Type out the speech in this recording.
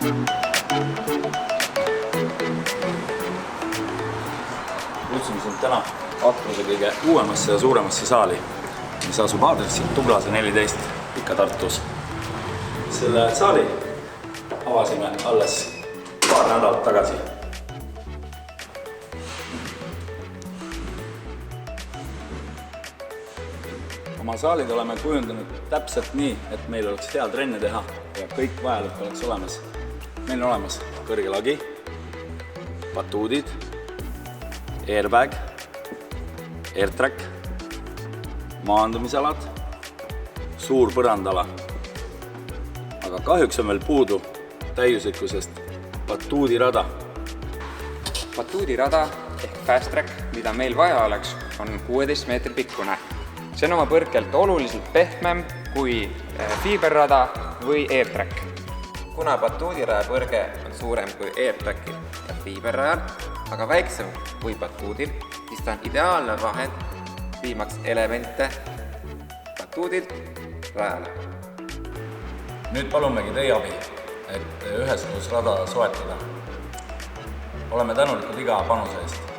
Kutsun sind täna Atluse kõige uuemasse ja suuremasse saali, mis asub aadressil Tuglase 14 Pika-Tartus. Selle saali avasime alles paar nädalat tagasi. Oma saalid oleme kujundanud täpselt nii, et meil oleks hea trenne teha ja kõik vajalik oleks olemas. Meil on olemas kõrge lagi, batuudid, airbag, airtrack, maandumisalad, suur põrandala. Aga kahjuks on veel puudu täiuslikkusest batuudirada. Batuudirada ehk fast track, mida meil vaja oleks, on 16 meetri pikkune. See on oma põrkelt oluliselt pehmem kui fiiberrada või airtrack. Kuna batuudiraja põrge on suurem kui airtrackil ja fiiberrajal, aga väiksem kui batuudil, siis ta on ideaalne vahend viimaks elemente batuudilt rajale. Nüüd palumegi teie abi, et üheskoos rada soetada. Oleme tänulikud iga panuse eest.